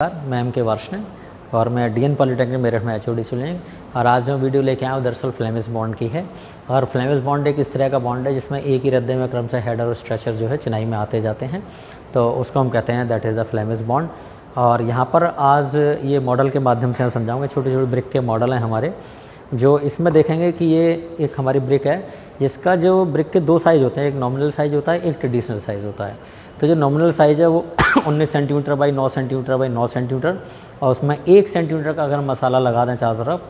मैं एम के वर्षन और मैं डीएन पॉलिटेक्निक मेरठ में एचओडी स्टूडेंट और आज जो वीडियो लेके आया हूँ दरअसल फ्लेमिश बॉन्ड की है। और फ्लेमिश बॉन्ड एक इस तरह का बॉन्ड है जिसमें एक ही रद्दे में क्रम से हेडर और स्ट्रेचर जो है चिनाई में आते जाते हैं, तो उसको हम कहते हैं that is a Flemish bond. और यहाँ पर आज ये मॉडल के माध्यम से हम समझाऊँगा। छोटे छोटे ब्रिक के मॉडल हैं हमारे, जो इसमें देखेंगे कि ये एक हमारी ब्रिक है जिसका जो ब्रिक के दो साइज़ होते हैं, एक नॉमिनल साइज़ होता है, एक ट्रेडिशनल साइज़ होता है। तो जो नॉमिनल साइज़ है वो 19 centimetre by 9 centimetre by 9 centimetre, और उसमें 1 सेंटीमीटर का अगर मसाला लगा दें चारों तरफ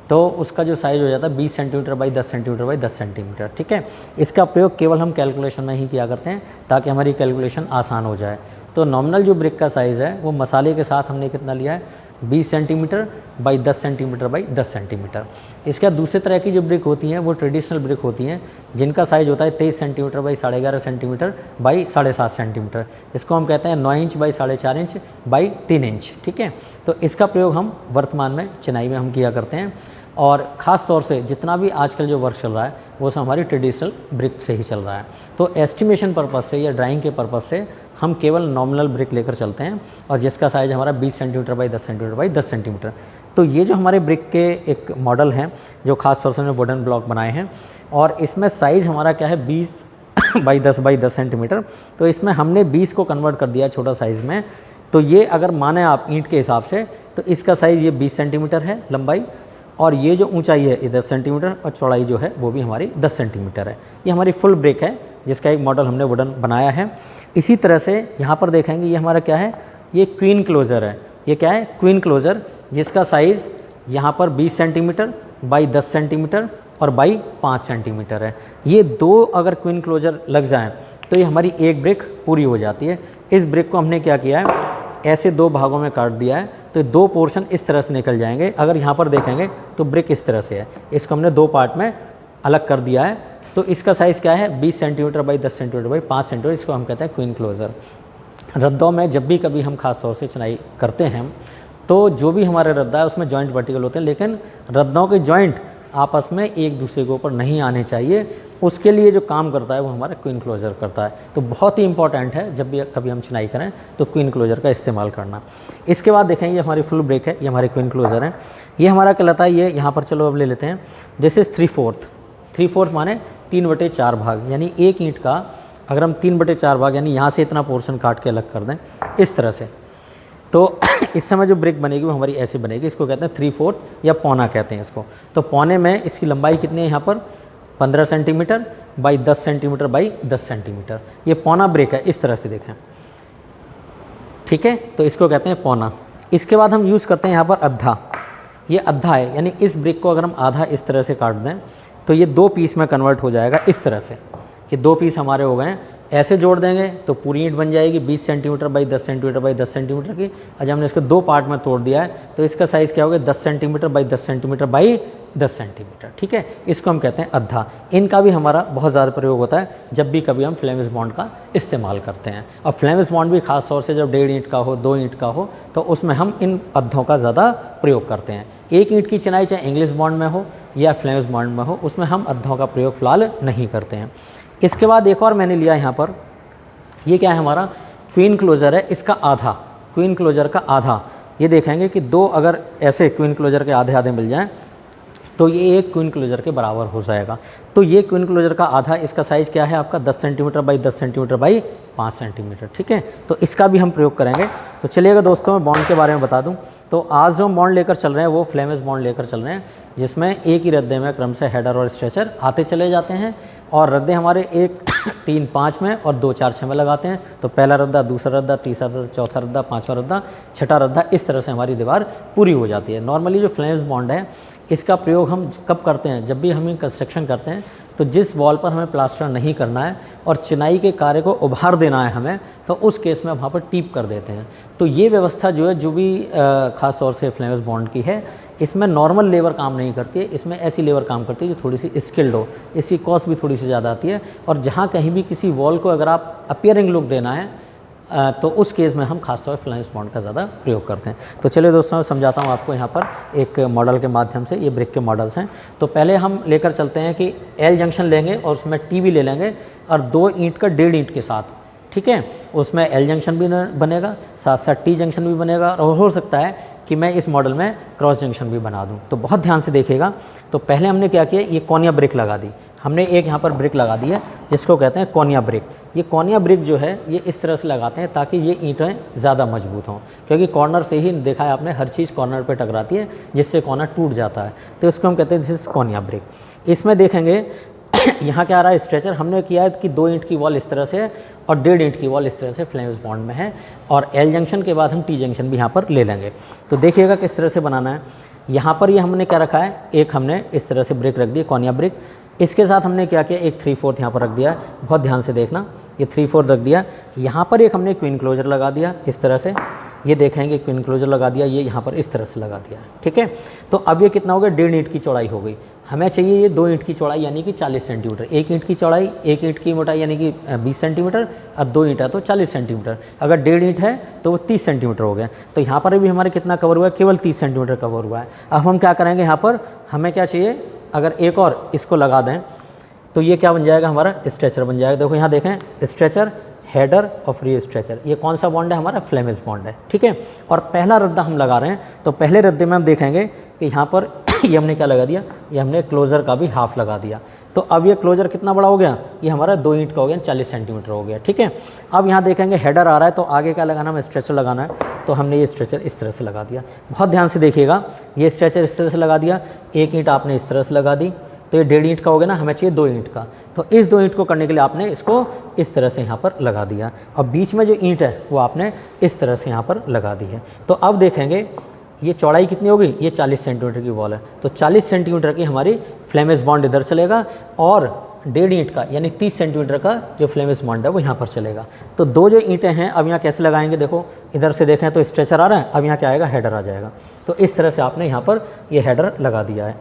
तो उसका जो साइज़ हो जाता है 20 centimetre by 10 centimetre by 10 centimetre. ठीक है, इसका प्रयोग केवल हम कैलकुलेशन में ही किया करते हैं ताकि हमारी कैलकुलेशन आसान हो जाए। तो नॉमिनल जो ब्रिक का साइज़ है वो मसाले के साथ हमने कितना लिया है, 20 centimetre by 10 centimetre by 10 centimetre. इसके बाद दूसरी तरह की जो ब्रिक होती हैं वो ट्रेडिशनल ब्रिक होती हैं जिनका साइज़ होता है 23 centimetre by 11.5 centimetre by 7.5 centimetre. इसको हम कहते हैं 9 inch by 4.5 inch by 3 inch. ठीक है, तो इसका प्रयोग हम वर्तमान में चिनाई में हम किया करते हैं। और ख़ास तौर से जितना भी आजकल जो वर्क चल रहा है वो सब हमारी ट्रेडिशनल ब्रिक से ही चल रहा है। तो एस्टिमेशन पर्पज़ से या ड्राइंग के पर्पज़ से हम केवल नॉमिनल ब्रिक लेकर चलते हैं और जिसका साइज़ हमारा 20 centimetre by 10 centimetre by 10 centimetre. तो ये जो हमारे ब्रिक के एक मॉडल हैं जो ख़ास तौर से हमने वुडन ब्लॉक बनाए हैं, और इसमें साइज़ हमारा क्या है 20 बाई 10 सेंटीमीटर। तो इसमें हमने 20 को कन्वर्ट कर दिया छोटा साइज़ में। तो ये अगर माने आप ईंट के हिसाब से तो इसका साइज़ ये 20 सेंटीमीटर है लंबाई, और ये जो ऊंचाई है ये 10 सेंटीमीटर और चौड़ाई जो है वो भी हमारी 10 सेंटीमीटर है। ये हमारी फुल ब्रिक है जिसका एक मॉडल हमने वुडन बनाया है। इसी तरह से यहाँ पर देखेंगे ये हमारा क्या है, ये क्वीन क्लोज़र है। ये क्या है, क्वीन क्लोज़र, जिसका साइज़ यहाँ पर 20 सेंटीमीटर बाई 10 सेंटीमीटर और बाई 5 सेंटीमीटर है। ये दो अगर क्वीन क्लोज़र लग जाएँ तो ये हमारी एक ब्रिक पूरी हो जाती है। इस ब्रिक को हमने क्या किया है, ऐसे दो भागों में काट दिया है, तो दो पोर्शन इस तरह से निकल जाएंगे। अगर यहाँ पर देखेंगे तो ब्रिक इस तरह से है, इसको हमने दो पार्ट में अलग कर दिया है। तो इसका साइज़ क्या है, 20 centimetre by 10 centimetre by 5 centimetre. इसको हम कहते हैं क्वीन क्लोज़र। रद्दों में जब भी कभी हम खास तौर से चिनाई करते हैं तो जो भी हमारे रद्दा है उसमें जॉइंट वर्टिकल होते हैं, लेकिन रद्दों के जॉइंट आपस में एक दूसरे के ऊपर नहीं आने चाहिए। उसके लिए जो काम करता है वो हमारा क्वीन क्लोज़र करता है। तो बहुत ही इंपॉर्टेंट है जब भी कभी हम चिनाई करें तो क्वीन क्लोज़र का इस्तेमाल करना। इसके बाद देखें ये हमारी फुल ब्रेक है, ये हमारे क्वीन क्लोज़र हैं। ये हमारा कहलाता है, ये यहाँ पर चलो अब ले लेते हैं, दिस इज़ 3/4 माने 3/4 भाग, यानी एक ईंट का अगर हम 3/4 भाग यानी यहाँ से इतना पोर्शन काट के अलग कर दें इस तरह से, तो इस समय जो ब्रिक बनेगी वो हमारी ऐसे बनेगी। इसको कहते हैं 3/4 या पौना कहते हैं इसको। तो पौने में इसकी लंबाई कितनी है, यहाँ पर 15 centimetre by 10 centimetre by 10 centimetre. ये पौना ब्रिक है, इस तरह से देखें। ठीक है, तो इसको कहते हैं पौना। इसके बाद हम यूज़ करते हैं यहाँ पर अद्धा। ये अद्धा है, यानी इस ब्रिक को अगर हम आधा इस तरह से काट दें तो ये दो पीस में कन्वर्ट हो जाएगा इस तरह से। ये दो पीस हमारे हो गए हैं, ऐसे जोड़ देंगे तो पूरी ईंट बन जाएगी 20 centimetre by 10 centimetre by 10 centimetre की। आज हमने इसको दो पार्ट में तोड़ दिया है तो इसका साइज़ क्या होगा, 10 centimetre by 10 centimetre by 10 centimetre. ठीक है, इसको हम कहते हैं अद्धा। इनका भी हमारा बहुत ज़्यादा प्रयोग होता है जब भी कभी हम फ्लेमिश बॉन्ड का इस्तेमाल करते हैं। और फ्लेमिश बॉन्ड भी खास तौर से जब 1.5 ईंट का हो, 2 ईंट का हो, तो उसमें हम इन अद्धों का ज़्यादा प्रयोग करते हैं। एक ईंट की चिनाई चाहे इंग्लिश बॉन्ड में हो या फ्लेमिश बॉन्ड में हो, उसमें हम अद्धों का प्रयोग फ़िलहाल नहीं करते हैं। इसके बाद एक और मैंने लिया यहाँ पर, ये क्या है हमारा क्वीन क्लोज़र है, इसका आधा, क्वीन क्लोज़र का आधा। ये देखेंगे कि दो अगर ऐसे क्वीन क्लोज़र के आधे आधे मिल जाएं तो ये एक क्वीन क्लोज़र के बराबर हो जाएगा। तो ये क्वीन क्लोज़र का आधा, इसका साइज़ क्या है आपका 10 centimetre by 10 centimetre by 5 centimetre. ठीक है, तो इसका भी हम प्रयोग करेंगे। तो चलिएगा दोस्तों, मैं बॉन्ड के बारे में बता दूं तो आज जो हम बॉन्ड लेकर चल रहे हैं वो फ्लेमिश बॉन्ड लेकर चल रहे हैं जिसमें एक ही रद्दे में क्रम से हेडर और स्ट्रेचर आते चले जाते हैं, और रद्दे हमारे 1, 3, 5 में और 2, 4, 6 में लगाते हैं। तो पहला रद्दा, दूसरा रद्दा, तीसरा रद्दा, चौथा रद्दा, पाँचवा रद्दा, छठा रद्दा, इस तरह से हमारी दीवार पूरी हो जाती है। नॉर्मली जो फ्लेमिश बॉन्ड है इसका प्रयोग हम कब करते हैं, जब भी हम कंस्ट्रक्शन करते हैं तो जिस वॉल पर हमें प्लास्टर नहीं करना है और चिनाई के कार्य को उभार देना है हमें, तो उस केस में वहाँ पर टीप कर देते हैं। तो ये व्यवस्था जो है, जो भी ख़ास तौर से फ्लेमिश बॉन्ड की है, इसमें नॉर्मल लेबर काम नहीं करती है, इसमें ऐसी लेबर काम करती है जो थोड़ी सी स्किल्ड हो। इसकी कॉस्ट भी थोड़ी सी ज़्यादा आती है। और जहाँ कहीं भी किसी वॉल को अगर आप अपीयरिंग लुक देना है तो उस केस में हम खासतौर पर फ्लेमिश बॉन्ड का ज़्यादा प्रयोग करते हैं। तो चलिए दोस्तों, समझाता हूँ आपको यहाँ पर एक मॉडल के माध्यम से। ये ब्रिक के मॉडल्स हैं। तो पहले हम लेकर चलते हैं कि एल जंक्शन लेंगे और उसमें टी भी ले लेंगे और 2 ईंट का 1.5 ईंट के साथ ठीक है। उसमें एल जंक्शन भी बनेगा, साथ साथ टी जंक्शन भी बनेगा, और हो सकता है कि मैं इस मॉडल में क्रॉस जंक्शन भी बना दूं। तो बहुत ध्यान से देखिएगा। तो पहले हमने क्या किया, ये कोनिया ब्रिक लगा दी, हमने एक यहाँ पर ब्रिक लगा दी है जिसको कहते हैं कोनिया ब्रिक। ये कोनिया ब्रिक जो है ये इस तरह से लगाते हैं ताकि ये ईंटें ज़्यादा मजबूत हों, क्योंकि कॉर्नर से ही देखा है आपने, हर चीज़ कॉर्नर पे टकराती है जिससे कॉर्नर टूट जाता है। तो इसको हम कहते हैं दिस इज़ कोनिया ब्रिक। इसमें देखेंगे यहाँ क्या आ रहा है, स्ट्रेचर हमने किया है कि 2 ईंट की वॉल इस तरह से है और 1.5 ईंट की वॉल इस तरह से फ्लेम्स बॉन्ड में है, और एल जंक्शन के बाद हम टी जंक्शन भी यहाँ पर ले लेंगे। तो देखिएगा किस तरह से बनाना है। यहाँ पर ये हमने क्या रखा है, एक हमने इस तरह से ब्रिक रख दी, कोनिया ब्रिक। इसके साथ हमने क्या किया, एक 3/4 यहाँ पर रख दिया है, बहुत ध्यान से देखना, ये 3/4 रख दिया। यहाँ पर एक हमने क्वीन क्लोजर लगा दिया इस तरह से, ये देखेंगे क्वीन क्लोजर लगा दिया, ये यहाँ पर इस तरह से लगा दिया है, ठीक है। तो अब ये कितना हो गया, 1.5 ईंट की चौड़ाई हो गई। हमें चाहिए ये 2 ईंट की चौड़ाई यानी कि 40 सेंटीमीटर, 1 ईंट की चौड़ाई, 1 ईंट की मोटाई यानी कि 20 सेंटीमीटर, और 2 ईंट है तो 40 सेंटीमीटर। अगर 1.5 ईंट है तो वो 30 सेंटीमीटर हो गया। तो यहाँ पर भी हमारे कितना कवर हुआ है, केवल 30 सेंटीमीटर कवर हुआ है। अब हम क्या करेंगे, यहाँ पर हमें क्या चाहिए, अगर एक और इसको लगा दें तो ये क्या बन जाएगा, हमारा स्ट्रेचर बन जाएगा। देखो यहाँ देखें, स्ट्रेचर, हेडर और फ्री स्ट्रेचर, ये कौन सा बॉन्ड है, हमारा फ्लेमिश बॉन्ड है, ठीक है। और पहला रद्दा हम लगा रहे हैं, तो पहले रद्दे में हम देखेंगे कि यहाँ पर ये हमने क्या लगा दिया, ये हमने क्लोज़र का भी हाफ लगा दिया। तो अब ये क्लोज़र कितना बड़ा हो गया, ये हमारा 2 ईंट का हो गया, 40 सेंटीमीटर हो गया, ठीक है। अब यहाँ देखेंगे हेडर आ रहा है, तो आगे क्या लगाना, हमें स्ट्रेचर लगाना है, तो हमने ये स्ट्रेचर इस तरह से लगा दिया। बहुत ध्यान से देखिएगा, ये स्ट्रेचर इस तरह से लगा दिया, 1 ईंट आपने इस तरह से लगा दी, तो ये 1.5 ईंट का हो गया ना, हमें चाहिए 2 ईंट का। तो इस 2 ईंट को करने के लिए आपने इसको इस तरह से यहाँ पर लगा दिया, और बीच में जो ईंट है वो आपने इस तरह से यहाँ पर लगा दी है। तो अब देखेंगे ये चौड़ाई कितनी होगी, ये 40 सेंटीमीटर की वॉल है, तो 40 सेंटीमीटर की हमारी फ्लेमिश बॉन्ड इधर चलेगा, और 1.5 ईंट का यानी 30 सेंटीमीटर का जो फ्लेमिश बॉन्ड है वो यहाँ पर चलेगा। तो 2 जो ईंटें हैं अब यहाँ कैसे लगाएंगे, देखो इधर से देखें तो स्ट्रेचर आ रहा है, अब यहाँ क्या आएगा, हेडर आ जाएगा। तो इस तरह से आपने यहाँ पर ये हेडर लगा दिया है।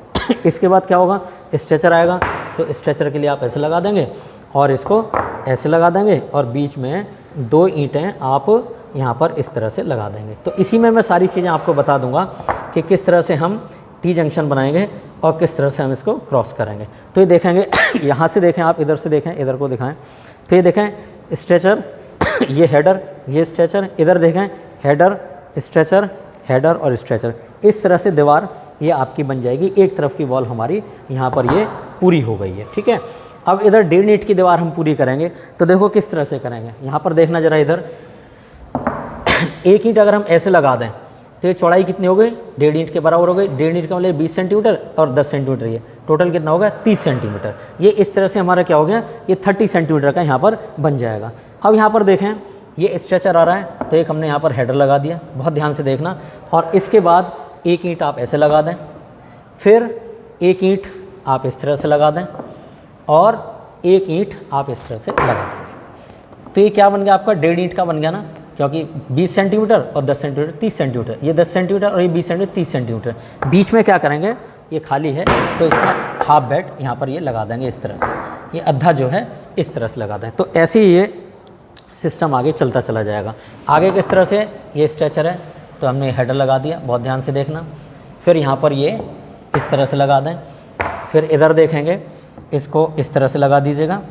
इसके बाद क्या होगा, स्ट्रेचर आएगा, तो स्ट्रेचर के लिए आप ऐसे लगा देंगे और इसको ऐसे लगा देंगे, और बीच में 2 ईंटें आप यहाँ पर इस तरह से लगा देंगे। तो इसी में मैं सारी चीज़ें आपको बता दूंगा कि किस तरह से हम टी जंक्शन बनाएंगे और किस तरह से हम इसको क्रॉस करेंगे। तो ये देखेंगे यहाँ से देखें, आप इधर से देखें, इधर को दिखाएं, तो ये देखें स्ट्रेचर, ये हेडर, ये स्ट्रेचर, इधर देखें हेडर, स्ट्रेचर, हेडर और स्ट्रेचर। इस तरह से दीवार ये आपकी बन जाएगी। एक तरफ की वॉल हमारी यहाँ पर ये पूरी हो गई है, ठीक है। अब इधर 1.5 ईंट की दीवार हम पूरी करेंगे, तो देखो किस तरह से करेंगे। यहाँ पर देखना जरा, इधर 1 ईंट अगर हम ऐसे लगा दें तो ये चौड़ाई कितनी हो गई, 1.5 ईंट के बराबर हो गई। 1.5 ईंट का मतलब 20 सेंटीमीटर और 10 सेंटीमीटर, ये टोटल कितना होगा, 30 सेंटीमीटर। ये इस तरह से हमारा क्या हो गया, ये 30 सेंटीमीटर का यहाँ पर बन जाएगा। अब यहाँ पर देखें, ये स्ट्रेचर आ रहा है, तो एक हमने यहाँ पर हेडर लगा दिया, बहुत ध्यान से देखना। और इसके बाद 1 ईंट आप ऐसे लगा दें, फिर 1 ईंट आप इस तरह से लगा दें, और 1 ईंट आप इस तरह से लगा दें। तो ये क्या बन गया आपका, 1.5 ईंट का बन गया ना, क्योंकि 20 सेंटीमीटर और 10 सेंटीमीटर 30 सेंटीमीटर, ये 10 सेंटीमीटर और ये 20 सेंटीमीटर 30 सेंटीमीटर। बीच में क्या करेंगे, ये खाली है तो इसमें हाफ बेड यहाँ पर ये लगा देंगे इस तरह से, ये अद्धा जो है इस तरह से लगा दें। तो ऐसे ही ये सिस्टम आगे चलता चला जाएगा। आगे किस तरह से, ये स्ट्रेचर है तो हमने हेडर लगा दिया, बहुत ध्यान से देखना। फिर यहाँ पर ये इस तरह से लगा दें, फिर इधर देखेंगे इसको इस तरह से लगा दीजिएगा,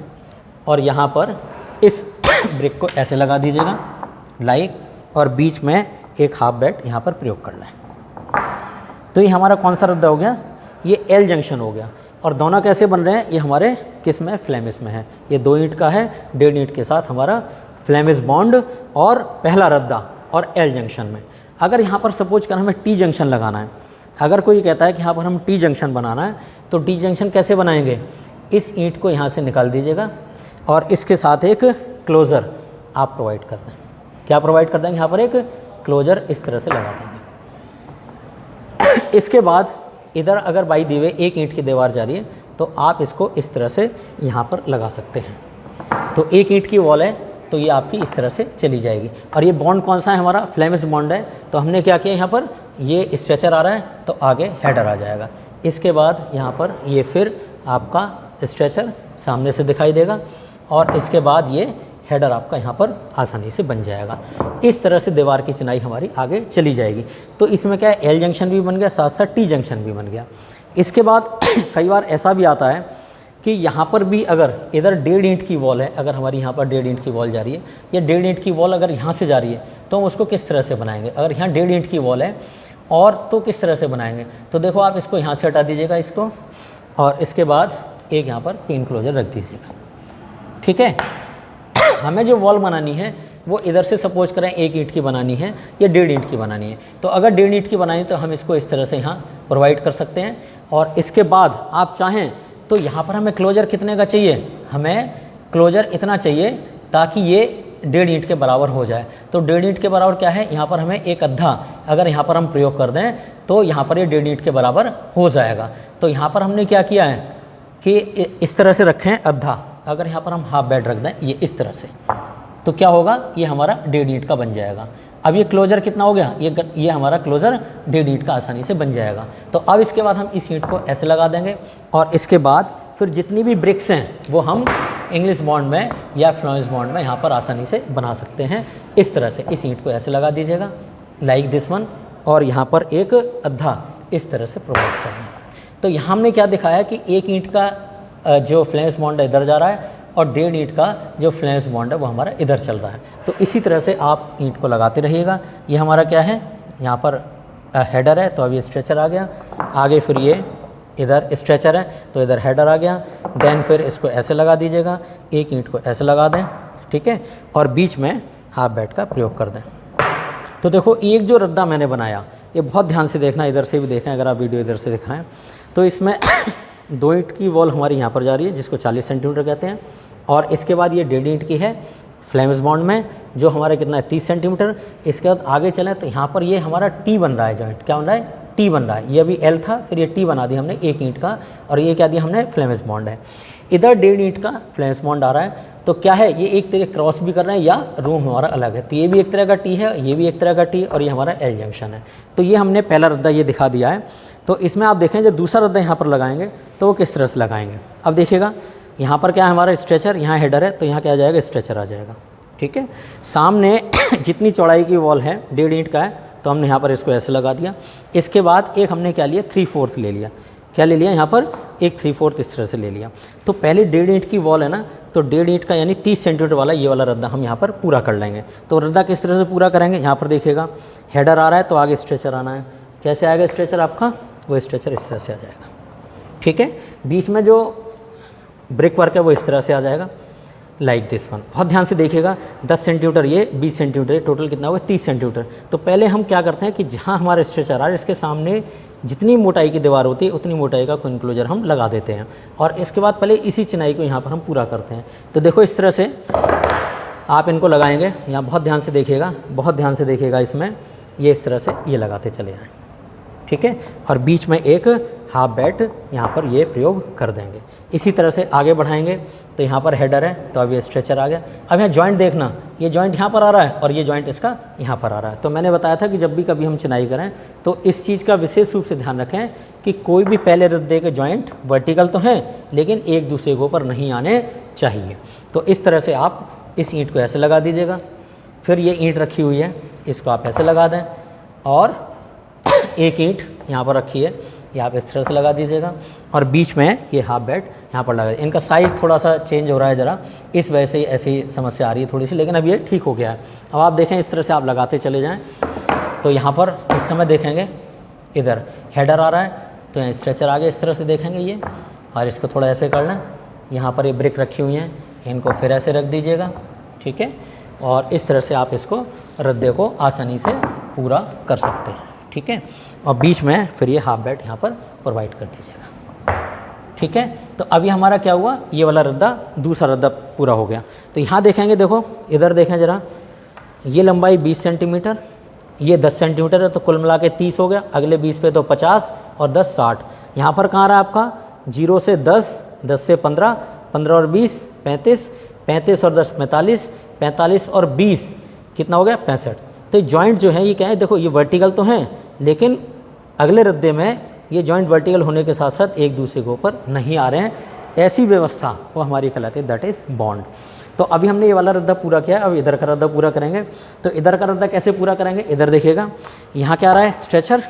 और यहाँ पर इस ब्रिक को ऐसे लगा दीजिएगा लाइक, और बीच में एक हाफ बेड यहाँ पर प्रयोग कर लें। तो ये हमारा कौन सा रद्दा हो गया, ये एल जंक्शन हो गया। और दोनों कैसे बन रहे हैं, ये हमारे किस में, फ्लेमिश में है। ये 2 ईंट का है, 1.5 ईंट के साथ हमारा फ्लेमिश बॉन्ड और पहला रद्दा और एल जंक्शन में। अगर यहाँ पर सपोज कर हमें टी जंक्शन लगाना है, अगर कोई कहता है कि यहाँ पर हम टी जंक्शन बनाना है, तो टी जंक्शन कैसे बनाएंगे, इस ईंट को यहाँ से निकाल दीजिएगा और इसके साथ एक क्लोज़र आप प्रोवाइड कर दें। क्या प्रोवाइड कर देंगे, यहाँ पर एक क्लोज़र इस तरह से लगा देंगे। इसके बाद इधर अगर बाई दी हुए 1 ईंट की दीवार जा रही है, तो आप इसको इस तरह से यहाँ पर लगा सकते हैं। तो 1 ईंट की वॉल है, तो ये आपकी इस तरह से चली जाएगी। और ये बॉन्ड कौन सा है, हमारा फ्लेमिश बॉन्ड है। तो हमने क्या किया, यहाँ पर ये स्ट्रेचर आ रहा है तो आगे हेडर आ जाएगा। इसके बाद यहाँ पर ये फिर आपका स्ट्रेचर सामने से दिखाई देगा, और इसके बाद ये हेडर आपका यहाँ पर आसानी से बन जाएगा। इस तरह से दीवार की चिनाई हमारी आगे चली जाएगी। तो इसमें क्या है, एल जंक्शन भी बन गया, साथ साथ टी जंक्शन भी बन गया। इसके बाद कई बार ऐसा भी आता है कि यहाँ पर भी अगर इधर 1.5 इंच की वॉल है, अगर हमारी यहाँ पर 1.5 इंच की वॉल जा रही है या 1.5 इंच की वॉल अगर यहाँ से जा रही है तो हम उसको किस तरह से बनाएंगे। अगर यहाँ 1.5 इंच की वॉल है और तो किस तरह से बनाएंगे, तो देखो आप इसको यहाँ से हटा दीजिएगा इसको, और इसके बाद एक यहाँ पर पिन क्लोजर रख दीजिएगा। ठीक है, हमें जो वॉल बनानी है वो इधर से सपोज करें 1 ईंट की बनानी है या 1.5 इंच की बनानी है, तो अगर 1.5 इंच की बनानी है तो हम इसको इस तरह से यहाँ प्रोवाइड कर सकते हैं। और इसके बाद आप चाहें तो यहाँ पर हमें क्लोजर कितने का चाहिए, हमें क्लोजर इतना चाहिए ताकि ये 1.5 इंच के बराबर हो जाए। तो 1.5 इंच के बराबर क्या है, यहाँ पर हमें एक अद्धा अगर यहाँ पर हम प्रयोग कर दें तो यहाँ पर ये 1.5 इंच के बराबर हो जाएगा। तो यहाँ पर हमने क्या किया है कि इस तरह से रखें अद्धा, अगर यहाँ पर हम हाफ बेड रख दें ये इस तरह से, तो क्या होगा, ये हमारा 1.5 इंच का बन जाएगा। अब ये क्लोजर कितना हो गया, ये हमारा क्लोजर 1.5 इंच का आसानी से बन जाएगा। तो अब इसके बाद हम इस ईंट को ऐसे लगा देंगे और इसके बाद फिर जितनी भी ब्रिक्स हैं वो हम इंग्लिश बॉन्ड में या फ्लोरेंस बॉन्ड में यहाँ पर आसानी से बना सकते हैं। इस तरह से इस ईंट को ऐसे लगा दीजिएगा लाइक दिस वन, और यहाँ पर एक अद्धा इस तरह से प्रोवाइड कर दें। तो यहाँ हमने क्या दिखाया कि 1 ईंट का जो फ्लोरेंस बॉन्ड है इधर जा रहा है और 1.5 ईंट का जो फ्लोरेंस बॉन्ड है वो हमारा इधर चल रहा है। तो इसी तरह से आप ईंट को लगाते रहिएगा। ये हमारा क्या है, यहाँ पर हेडर है तो अब ये स्ट्रेचर आ गया, आगे फिर ये इधर स्ट्रेचर है तो इधर हेडर आ गया। देन फिर इसको ऐसे लगा दीजिएगा, 1 ईंट को ऐसे लगा दें, ठीक है, और बीच में हाफ बेड का प्रयोग कर दें। तो देखो एक जो रद्दा मैंने बनाया, ये बहुत ध्यान से देखना, इधर से भी देखें, अगर आप वीडियो इधर से दिखाएं तो इसमें 2 ईंट की वॉल हमारी यहाँ पर जा रही है जिसको 40 सेंटीमीटर कहते हैं, और इसके बाद ये 1.5 इंच की है फ्लेम्स बॉन्ड में जो हमारा कितना है 30 सेंटीमीटर। इसके बाद आगे चलें तो यहाँ पर ये हमारा टी बन रहा है, जॉइंट क्या बन रहा है, टी बन रहा है। ये अभी एल था, फिर ये टी बना दिया हमने 1 ईंट का, और ये क्या दिया हमने, फ्लेम्स बॉन्ड है। इधर 1.5 इंच का फ्लेम्स बॉन्ड आ रहा है, तो क्या है, ये एक तरह क्रॉस भी कर रहे हैं या रूम हमारा अलग है, तो ये भी एक तरह का टी है, ये भी एक तरह का टी, और ये हमारा एल जंक्शन है। तो ये हमने पहला रद्दा ये दिखा दिया है। तो इसमें आप देखें जब दूसरा रद्दा यहाँ पर लगाएंगे तो वो किस तरह से लगाएंगे। अब देखिएगा यहाँ पर क्या है, हमारा स्ट्रेचर, यहाँ हेडर है, तो यहाँ क्या आ जाएगा, स्ट्रेचर आ जाएगा। ठीक है, सामने जितनी चौड़ाई की वॉल है 1.5 इंच का है, तो हमने यहाँ पर इसको ऐसे लगा दिया। इसके बाद एक हमने क्या लिया, 3/4 ले लिया, क्या ले लिया, यहाँ पर एक 3/4 इस तरह से ले लिया। तो पहले 1.5 इंच की वॉल है ना, तो 1.5 इंच का यानी 30 सेंटीमीटर वाला ये वाला रद्दा हम यहाँ पर पूरा कर लेंगे। तो रद्दा किस तरह से पूरा करेंगे, यहाँ पर देखिएगा हेडर आ रहा है तो आगे स्ट्रेचर आना है। कैसे आएगा स्ट्रेचर आपका, वो स्ट्रेचर इस तरह से आ जाएगा। ठीक है, बीच में जो ब्रिक वर्क है वो इस तरह से आ जाएगा लाइक दिस वन। बहुत ध्यान से देखिएगा, 10 सेंटीमीटर ये, 20 सेंटीमीटर, टोटल कितना हुआ, 30 सेंटीमीटर। तो पहले हम क्या करते हैं कि जहाँ हमारा स्ट्रेचर आ रहा है इसके सामने जितनी मोटाई की दीवार होती है उतनी मोटाई का इनक्लोजर हम लगा देते हैं, और इसके बाद पहले इसी चिनाई को यहाँ पर हम पूरा करते हैं। तो देखो इस तरह से आप इनको लगाएंगे, यहाँ बहुत ध्यान से देखिएगा, बहुत ध्यान से देखिएगा, इसमें ये इस तरह से ये लगाते चले जाएँ। ठीक है, और बीच में एक हाफ बेड यहाँ पर ये प्रयोग कर देंगे। इसी तरह से आगे बढ़ाएंगे तो यहाँ पर हेडर है तो अब ये स्ट्रेचर आ गया। अब यहाँ जॉइंट देखना, ये जॉइंट यहाँ पर आ रहा है और ये जॉइंट इसका यहाँ पर आ रहा है। तो मैंने बताया था कि जब भी कभी हम चिनाई करें तो इस चीज़ का विशेष रूप से ध्यान रखें कि कोई भी पहले रद्दे के जॉइंट वर्टिकल तो हैं लेकिन एक दूसरे के ऊपर नहीं आने चाहिए। तो इस तरह से आप इस ईंट को ऐसे लगा दीजिएगा, फिर ये ईंट रखी हुई है इसको आप ऐसे लगा दें, और एक ईंट यहाँ पर रखी है ये आप इस तरह से लगा दीजिएगा, और बीच में ये हाफ बेड यहाँ पर लगा। इनका साइज़ थोड़ा सा चेंज हो रहा है ज़रा, इस वजह से ऐसी समस्या आ रही है थोड़ी सी, लेकिन अब ये ठीक हो गया है। अब आप देखें इस तरह से आप लगाते चले जाएं तो यहाँ पर इस समय देखेंगे इधर हेडर आ रहा है तो यहाँ स्ट्रेचर आगे इस तरह से देखेंगे ये, और इसको थोड़ा ऐसे कर लें। यहाँ पर ये ब्रिक रखी हुई हैं, इनको फिर ऐसे रख दीजिएगा। ठीक है, और इस तरह से आप इसको रद्दे को आसानी से पूरा कर सकते हैं। ठीक है, और बीच में फिर ये हाफ बेड यहाँ पर प्रोवाइड कर दीजिएगा। ठीक है, तो अभी हमारा क्या हुआ, ये वाला रद्दा, दूसरा रद्दा पूरा हो गया। तो यहाँ देखेंगे, देखो इधर देखें ज़रा, ये लंबाई 20 सेंटीमीटर, ये 10 सेंटीमीटर है, तो कुल मिला के 30 हो गया। अगले 20 पे तो 50 और 10 60। यहाँ पर कहाँ रहा आपका 0 से 10, 10 से 15, 15 और 20 35, 35 और 10 45, 45 और 20 कितना हो गया 65। तो जॉइंट जो है ये क्या है, देखो ये वर्टिकल तो हैं लेकिन अगले रद्दे में ये जॉइंट वर्टिकल होने के साथ साथ एक दूसरे के ऊपर नहीं आ रहे हैं। ऐसी व्यवस्था वो हमारी कहलाती है, दैट इज़ बॉन्ड। तो अभी हमने ये वाला रद्दा पूरा किया, अब इधर का रद्दा पूरा करेंगे। तो इधर का रद्दा कैसे पूरा करेंगे, इधर देखिएगा, यहाँ क्या आ रहा है स्ट्रेचर,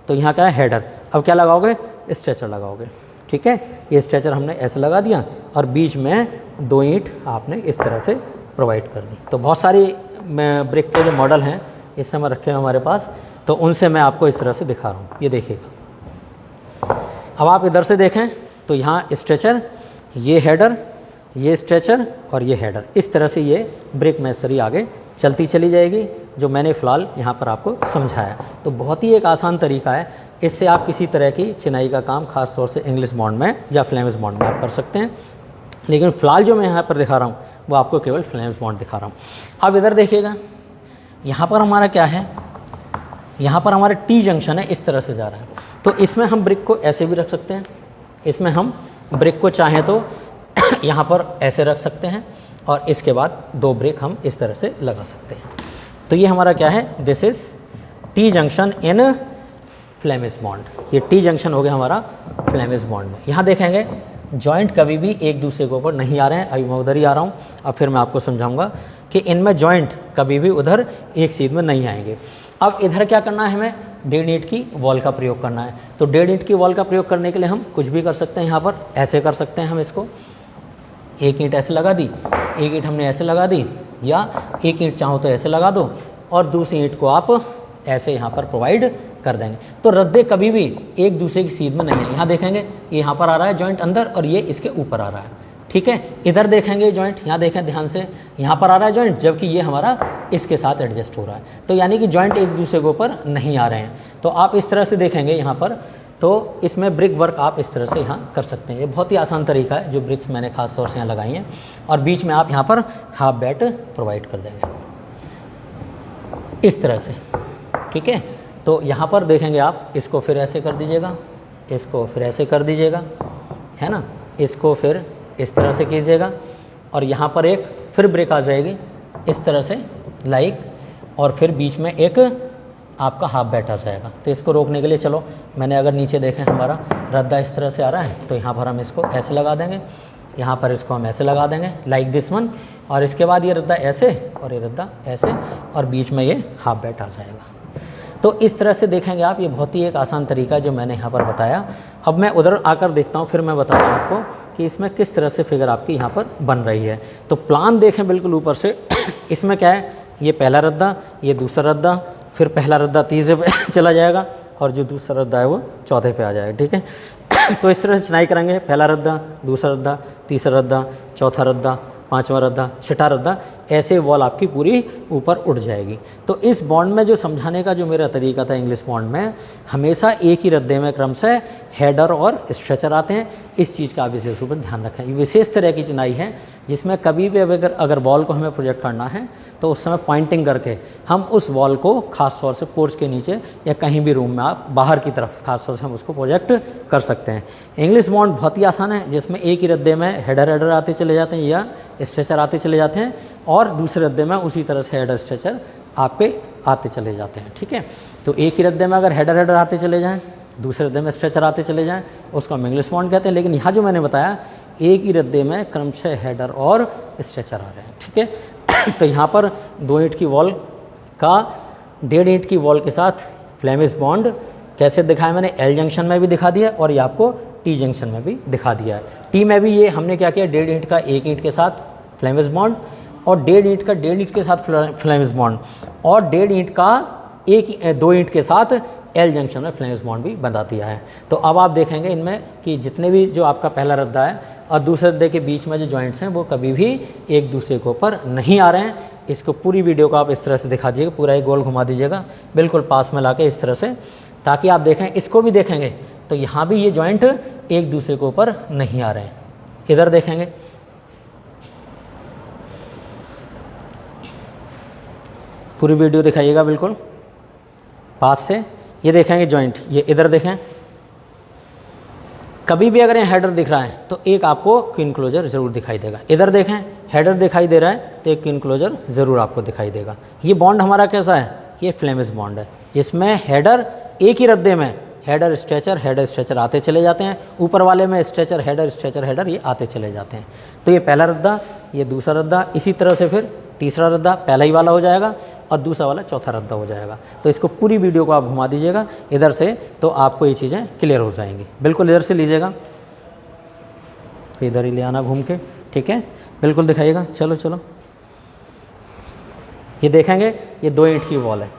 तो यहाँ क्या है हेडर। अब क्या लगाओगे, स्ट्रेचर लगाओगे। ठीक है। ये स्ट्रेचर हमने ऐसे लगा दिया और बीच में 2 ईंट आपने इस तरह से प्रोवाइड कर दी। तो बहुत सारी ब्रिक के जो मॉडल हैं इस समय रखे हैं हमारे पास, तो उनसे मैं आपको इस तरह से दिखा रहा हूँ। ये देखिएगा, अब आप इधर से देखें तो यहाँ स्ट्रेचर, ये हेडर, ये स्ट्रेचर और ये हेडर, इस तरह से ये ब्रिक मेसरी आगे चलती चली जाएगी, जो मैंने फ़िलहाल यहाँ पर आपको समझाया। तो बहुत ही एक आसान तरीका है, इससे आप किसी तरह की चिनाई का काम ख़ास तौर से इंग्लिश बॉन्ड में या फ्लेमिश बॉन्ड में आप कर सकते हैं। लेकिन फ़िलहाल जो मैं यहाँ पर दिखा रहा हूँ वो आपको केवल फ्लेमिश बॉन्ड दिखा रहा हूँ। अब इधर देखिएगा, यहाँ पर हमारा क्या है, यहाँ पर हमारा टी जंक्शन है, इस तरह से जा रहा है। तो इसमें हम ब्रिक को ऐसे भी रख सकते हैं, इसमें हम ब्रिक को चाहें तो यहाँ पर ऐसे रख सकते हैं और इसके बाद 2 ब्रिक हम इस तरह से लगा सकते हैं। तो ये हमारा क्या है, this is T junction in Flemish bond. ये टी जंक्शन हो गया हमारा फ्लेमिश बॉन्ड में। यहाँ देखेंगे जॉइंट कभी भी एक दूसरे के ऊपर नहीं आ रहे हैं। अभी मैं उधर ही आ रहा हूँ, अब फिर मैं आपको समझाऊंगा कि इनमें जॉइंट कभी भी उधर एक सीध में नहीं आएंगे। अब इधर क्या करना है, हमें 1.5 ईंट की वॉल का प्रयोग करना है। तो 1.5 ईंट की वॉल का प्रयोग करने के लिए हम कुछ भी कर सकते हैं। यहाँ पर ऐसे कर सकते हैं हम इसको, 1 ईंट ऐसे लगा दी, 1 ईंट हमने ऐसे लगा दी, या 1 ईंट चाहो तो ऐसे लगा दो और दूसरी ईंट को आप ऐसे यहाँ पर प्रोवाइड कर देंगे। तो रद्दे कभी भी एक दूसरे की सीध में नहीं है। यहाँ देखेंगे ये यहाँ पर आ रहा है जॉइंट अंदर और ये इसके ऊपर आ रहा है, ठीक है। इधर देखेंगे जॉइंट, यहाँ देखें ध्यान से, यहाँ पर आ रहा है जॉइंट, जबकि ये हमारा इसके साथ एडजस्ट हो रहा है। तो यानी कि जॉइंट एक दूसरे के ऊपर नहीं आ रहे हैं। तो आप इस तरह से देखेंगे यहाँ पर, तो इसमें ब्रिक वर्क आप इस तरह से यहाँ कर सकते हैं। ये बहुत ही आसान तरीका है जो ब्रिक्स मैंने खास तौर से यहाँ लगाई हैं। और बीच में आप यहाँ पर हाफ बैट प्रोवाइड कर देंगे इस तरह से, ठीक है। तो यहाँ पर देखेंगे आप, इसको फिर ऐसे कर दीजिएगा, इसको फिर ऐसे कर दीजिएगा, है ना, इसको फिर इस तरह से कीजिएगा और यहाँ पर एक फिर ब्रिक आ जाएगी इस तरह से लाइक, और फिर बीच में एक आपका हाफ बैट आ जाएगा। तो इसको रोकने के लिए चलो, मैंने अगर नीचे देखें हमारा रद्दा इस तरह से आ रहा है, तो यहाँ पर हम इसको ऐसे लगा देंगे, यहाँ पर इसको हम ऐसे लगा देंगे लाइक दिस वन, और इसके बाद ये रद्दा ऐसे और ये रद्दा ऐसे और बीच में ये हाफ बैट आ जाएगा। तो इस तरह से देखेंगे आप, ये बहुत ही एक आसान तरीका है जो मैंने यहाँ पर बताया। अब मैं उधर आकर देखता हूँ, फिर मैं बताता हूँ आपको कि इसमें किस तरह से फिगर आपकी यहाँ पर बन रही है। तो प्लान देखें बिल्कुल ऊपर से, इसमें क्या है, ये पहला रद्दा, ये दूसरा रद्दा, फिर पहला रद्दा तीसरे पे चला जाएगा और जो दूसरा रद्दा है वो चौथे पे आ जाएगा, ठीक है। तो इस तरह से चिनाई करेंगे, पहला रद्दा, दूसरा रद्दा, तीसरा रद्दा, चौथा रद्दा, पांचवा रद्दा, छठा रद्दा, ऐसे वॉल आपकी पूरी ऊपर उठ जाएगी। तो इस बॉन्ड में जो समझाने का जो मेरा तरीका था इंग्लिश बॉन्ड में, हमेशा एक ही रद्दे में क्रमशः हेडर और स्ट्रेचर आते हैं। इस चीज़ का आप विशेष रूप से ध्यान रखें। ये विशेष तरह की चिनाई है जिसमें कभी भी अगर वॉल को हमें प्रोजेक्ट करना है तो उस समय पॉइंटिंग करके हम उस वॉल को खास तौर से पोर्च के नीचे या कहीं भी रूम में आप बाहर की तरफ खास तौर से हम उसको प्रोजेक्ट कर सकते हैं। इंग्लिश बॉन्ड बहुत ही आसान है, जिसमें एक ही रद्दे में हेडर आते चले जाते हैं या स्ट्रेचर आते चले जाते हैं और दूसरे रद्दे में उसी तरह से हेडर स्ट्रेचर आपके आते चले जाते हैं, ठीक है। तो एक ही रद्दे में अगर हेडर आते चले जाएँ, दूसरे रद्दे में स्ट्रेचर आते चले जाएँ, उसको हम इंग्लिश बॉन्ड कहते हैं। लेकिन यहाँ जो मैंने बताया, एक ही रद्दे में क्रमशः हेडर और स्ट्रेचर आ रहे हैं, ठीक है। तो यहाँ पर 2 ईंट की वॉल का 1.5 ईंट की वॉल के साथ फ्लेमिश बॉन्ड कैसे दिखाया मैंने, एल जंक्शन में भी दिखा दिया और ये आपको टी जंक्शन में भी दिखा दिया है। टी में भी ये हमने क्या किया, 1.5 ईंट का 1 ईंट के साथ फ्लेमिश बॉन्ड और 1.5 ईंट का 1.5 ईंट के साथ फ्लेमिश बॉन्ड और 1.5 ईंट का 2 ईंट के साथ एल जंक्शन में फ्लेमिश बॉन्ड भी बना दिया है। तो अब आप देखेंगे इनमें कि जितने भी जो आपका पहला रद्दा है और दूसरे रद्दे के बीच में जो जॉइंट्स हैं वो कभी भी एक दूसरे के ऊपर नहीं आ रहे हैं। इसको पूरी वीडियो को आप इस तरह से दिखा दीजिएगा, पूरा एक गोल घुमा दीजिएगा बिल्कुल पास में लाके इस तरह से, ताकि आप देखें, इसको भी देखेंगे तो यहाँ भी ये जॉइंट एक दूसरे के ऊपर नहीं आ रहे हैं। इधर देखेंगे, पूरी वीडियो दिखाइएगा बिल्कुल पास से। ये देखेंगे जॉइंट, ये इधर देखें, कभी भी अगर ये हेडर दिख रहा है तो एक आपको क्वीन क्लोजर ज़रूर दिखाई देगा। इधर देखें, हेडर दिखाई दे रहा है तो एक क्वीन क्लोजर ज़रूर आपको दिखाई देगा। ये बॉन्ड हमारा कैसा है, ये फ्लेमिश बॉन्ड है, जिसमें हेडर एक ही रद्दे में हेडर स्ट्रेचर आते चले जाते हैं, ऊपर वाले में स्ट्रेचर हेडर ये आते चले जाते हैं। तो ये पहला रद्दा, ये दूसरा रद्दा, इसी तरह से फिर तीसरा रद्दा पहला ही वाला हो जाएगा और दूसरा वाला चौथा रद्दा हो जाएगा। तो इसको पूरी वीडियो को आप घुमा दीजिएगा इधर से, तो आपको ये चीज़ें क्लियर हो जाएंगी। बिल्कुल इधर से लीजिएगा, फिर इधर ही ले आना घूम के, ठीक है, बिल्कुल दिखाइएगा। चलो चलो, ये देखेंगे ये 2 ईंट की वॉल है,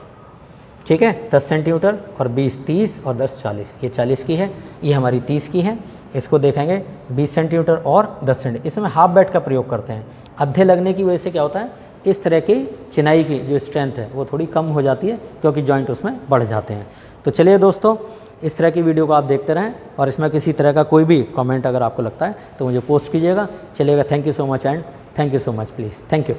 ठीक है, 10 सेंटीमीटर और 20 30 और 10 40, ये 40 की है, ये हमारी 30 की है। इसको देखेंगे 20 सेंटीमीटर और 10 सेंटीमीटर, इसमें हाफ बेड का प्रयोग करते हैं। अद्धे लगने की वजह से क्या होता है, इस तरह की चिनाई की जो स्ट्रेंथ है वो थोड़ी कम हो जाती है, क्योंकि जॉइंट उसमें बढ़ जाते हैं। तो चलिए दोस्तों, इस तरह की वीडियो को आप देखते रहें, और इसमें किसी तरह का कोई भी कमेंट अगर आपको लगता है तो मुझे पोस्ट कीजिएगा। चलिएगा, thank you so much and thank you so much, please, thank you.